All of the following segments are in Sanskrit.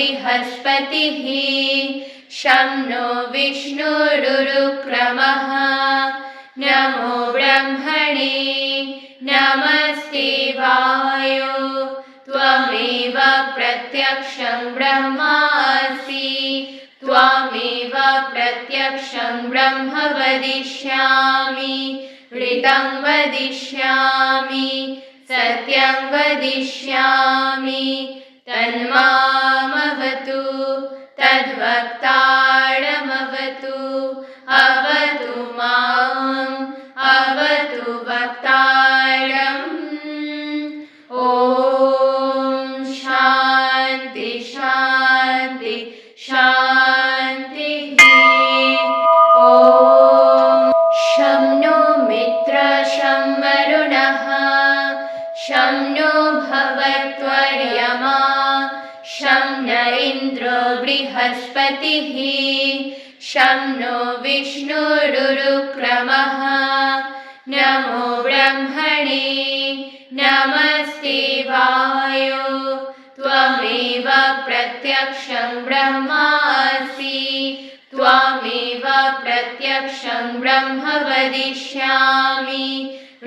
बृहस्पतिः शं नो विष्णुरुक्रमः नमो ब्रह्मणे नमस्ते वायो त्वमेव प्रत्यक्षं ब्रह्मासि त्वामेव प्रत्यक्षं ब्रह्म वदिष्यामि ऋतं वदिष्यामि सत्यं वदिष्यामि तन्मामवतु तद्वक्तारमवतु अवतु माम् अवतु वक्तारम् ॐ शान्ति शान्ति शान्तिः ॐ शं नो मित्रः शं वरुणः शं नो भवत्वर्यमा शं न इन्द्रो बृहस्पतिः शं नो विष्णुरुक्रमः नमो ब्रह्मणे नमस्ते वायो त्वमेव प्रत्यक्षं ब्रह्मासि त्वामेव प्रत्यक्षं ब्रह्म वदिष्यामि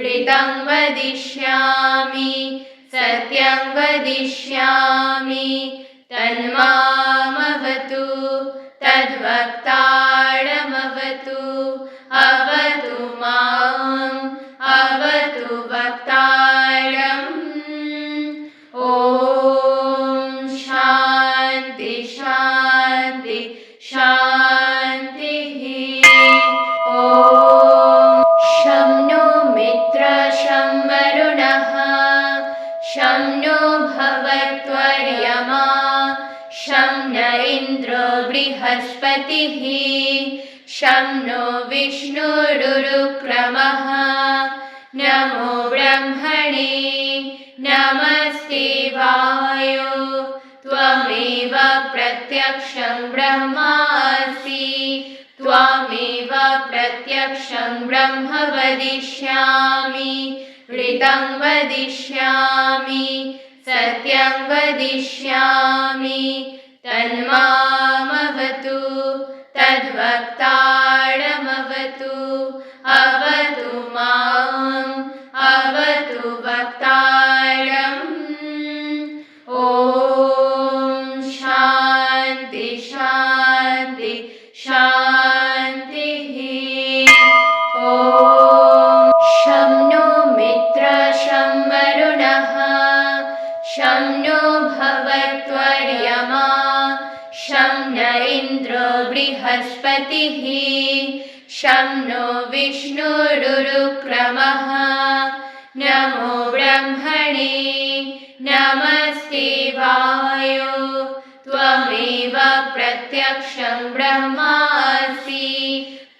ऋतं वदिष्यामि सत्यं वदिष्यामि तन्मामवतु तद्वक्तारमवतु अवतु माम् अवतु वक्तारम् ॐ शान्ति शान्ति शान्तिः ॐ शं नो मित्रः शं वरुणः शं नो भवत्वर्यमा शं न इन्द्रो बृहस्पतिः शं नो विष्णुरुक्रमः नमो ब्रह्मणे नमस्ते वायो त्वमेव प्रत्यक्षं ब्रह्मासि त्वामेव प्रत्यक्षं ब्रह्म वदिष्यामि ऋतं वदिष्यामि सत्यं वदिष्यामि तन्मामवतु तद्वक्तारमवतु अवतु माम् अवतु वक्तारम् ॐ शान्ति शान्ति शान्तिः ॐ शं नो मित्रः शं वरुणः शं नो भवत्वर्यमा शं न इन्द्रो बृहस्पतिः शं नो विष्णुरुक्रमः नमो ब्रह्मणे नमस्ते वायो त्वमेव प्रत्यक्षं ब्रह्मासि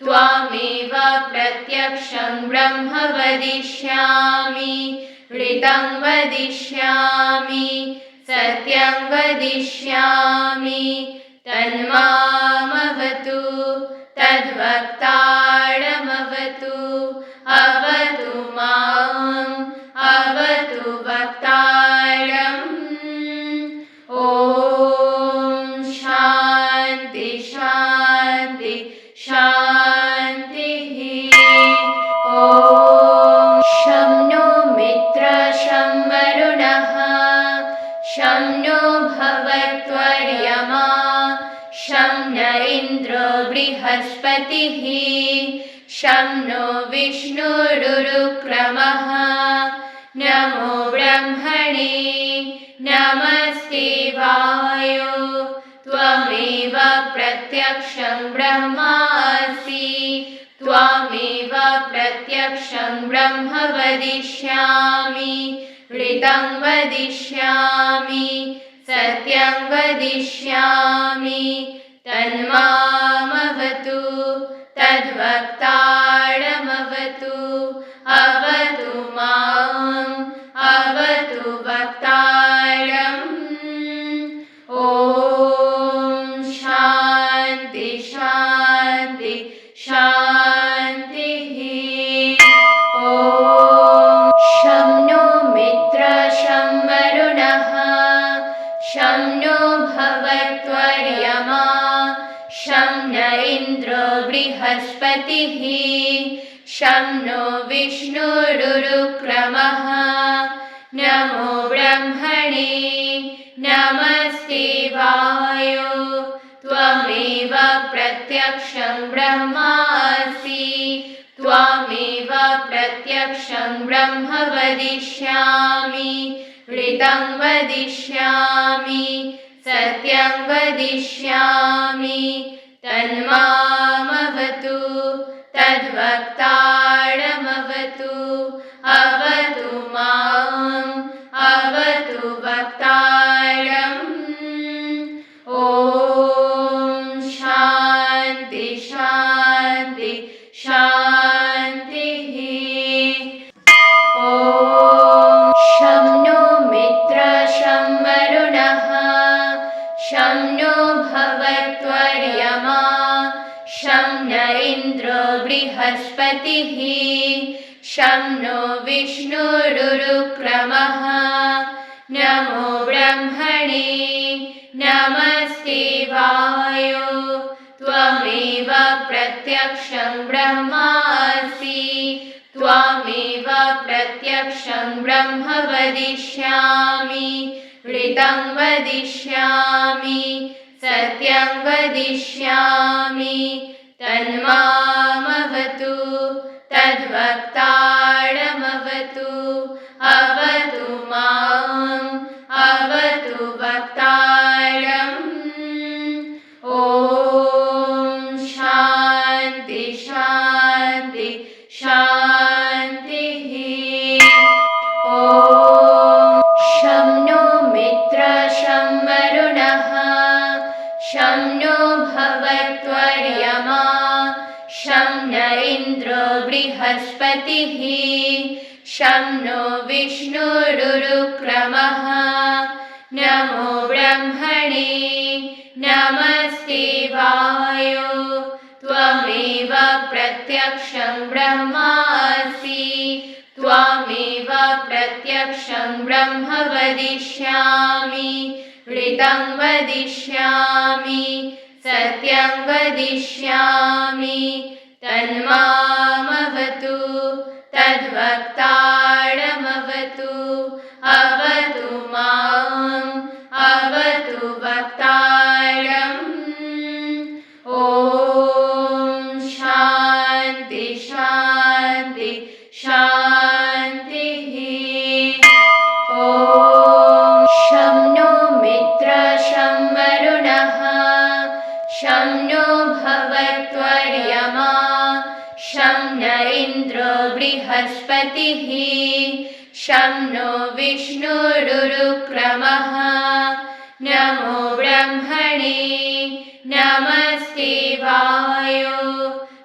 त्वामेव प्रत्यक्षं ब्रह्म वदिष्यामि ऋतं वदिष्यामि सत्यं वदिष्यामि तन्मामवतु तद्वक्तारमवतु अवतु माम् अवतु वक्तारम् ॐ शान्ति शान्ति शान्तिः ॐ शं नो मित्रः शं वरुणः शं नो भवत्वर्यमा शं न इन्द्रो बृहस्पतिः शं नो विष्णुरुक्रमः नमो ब्रह्मणे नमस्ते वायो त्वमेव प्रत्यक्षं ब्रह्मासि त्वामेव प्रत्यक्षं ब्रह्म वदिष्यामि ऋतं वदिष्यामि सत्यं वदिष्यामि तन्मामवतु तद्वक्तारमवतु अवतु माम् अवतु वक्तारम् ॐ शान्ति शान्ति शान्तिः ॐ शं नो मित्रः शं वरुणः शं शं नो भवत्वर्यमा शं न इन्द्रो बृहस्पतिः शं नो विष्णुरुक्रमः नमो ब्रह्मणे नमस्ते वायो त्वमेव प्रत्यक्षं ब्रह्मासि त्वामेव प्रत्यक्षं ब्रह्म वदिष्यामि ऋतं वदिष्यामि सत्यं वदिष्यामि तन्मामवतु तद्वक्तारमवतु अवतु माम् अवतु वक्तारम् ॐ शान्ति शान्ति शान्तिः ॐ शं नो मित्रः शं वरुणः शं नो भवत्वर्यमा शं न इन्द्रो बृहस्पतिः शं नो विष्णुरुक्रमः नमो ब्रह्मणे नमस्ते वायो त्वमेव प्रत्यक्षं ब्रह्मासि त्वामेव प्रत्यक्षं ब्रह्म वदिष्यामि ऋतं वदिष्यामि सत्यं वदिष्यामि तन्मामवतु तद्वक्तारमवतु अवतु माम् अवतु वक्तारम् ॐ शान्ति शान्ति शान्तिः ॐ शं नो मित्रः शं वरुणः शं नो भवत्वर्यमा शं न इन्द्रो बृहस्पतिः शं नो विष्णुरुक्रमः नमो ब्रह्मणे नमस्ते वायो त्वमेव प्रत्यक्षं ब्रह्मासि त्वामेव प्रत्यक्षं ब्रह्म वदिष्यामि ऋतं वदिष्यामि सत्यं वदिष्यामि तन्मामवतु तद्वक्तारमवतु अवतु माम् अवतु वक्तारम् ॐ शान्ति शान्ति शान्तिः ॐ शं नो मित्रः शं वरुणः शं नो भवत्वर्यमा शं न इन्द्रो बृहस्पतिः शं नो विष्णुरुक्रमः नमो ब्रह्मणे नमस्ते वायो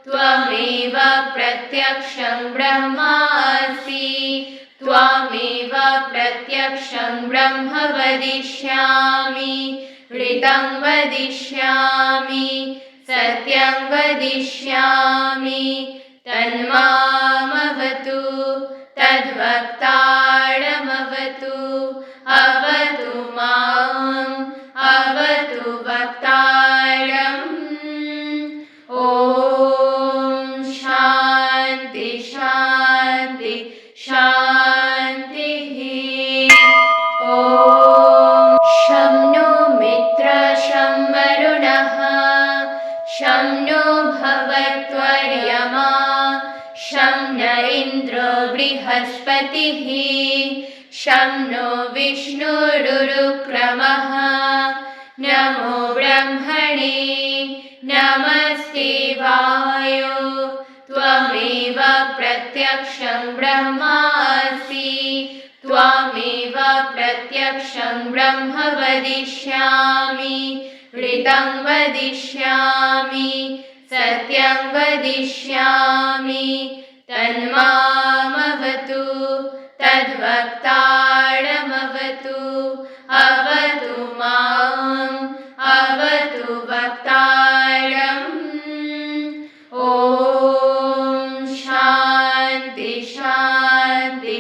त्वमेव प्रत्यक्षं ब्रह्मासि त्वामेव प्रत्यक्षं ब्रह्म वदिष्यामि ऋतं वदिष्यामि सत्यं वदिष्यामि तन्मामवतु तद्वक्तारमवतु अवतु माम् अवतु वक्तारम् ॐ शान्ति शान्ति शान्तिः ॐ शं नो मित्रः शं वरुणः शं नो भवत्वर्यमा शं न इन्द्रो बृहस्पतिः शं नो विष्णुरुक्रमः नमो ब्रह्मणे नमस्ते वायो त्वमेव प्रत्यक्षं ब्रह्मासि त्वामेव प्रत्यक्षं ब्रह्म वदिष्यामि ऋतं वदिष्यामि सत्यं वदिष्यामि तन्मामवतु तद्वक्तारमवतु अवतु माम् अवतु वक्तारम् ॐ शान्ति शान्ति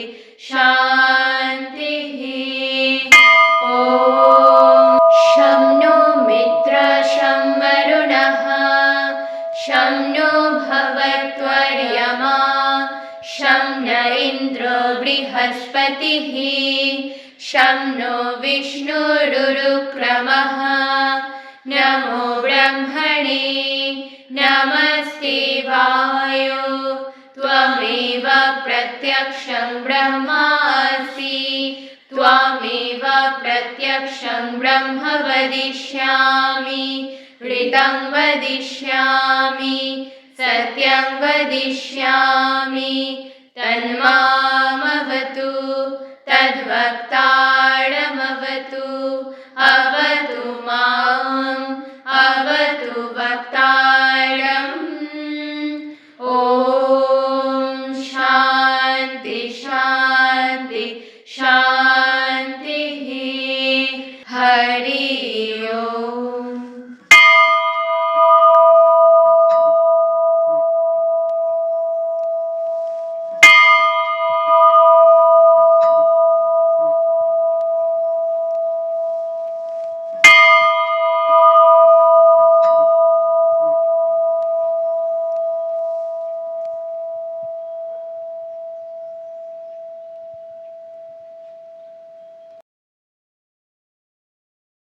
शान्तिः ॐ शं नो विष्णुरुक्रमः नमो ब्रह्मणे नमस्ते वायो त्वमेव प्रत्यक्षं ब्रह्मासि त्वामेव प्रत्यक्षं ब्रह्म वदिष्यामि ऋतं वदिष्यामि सत्यं वदिष्यामि तन्मामवतु तद्वक्तारमवतु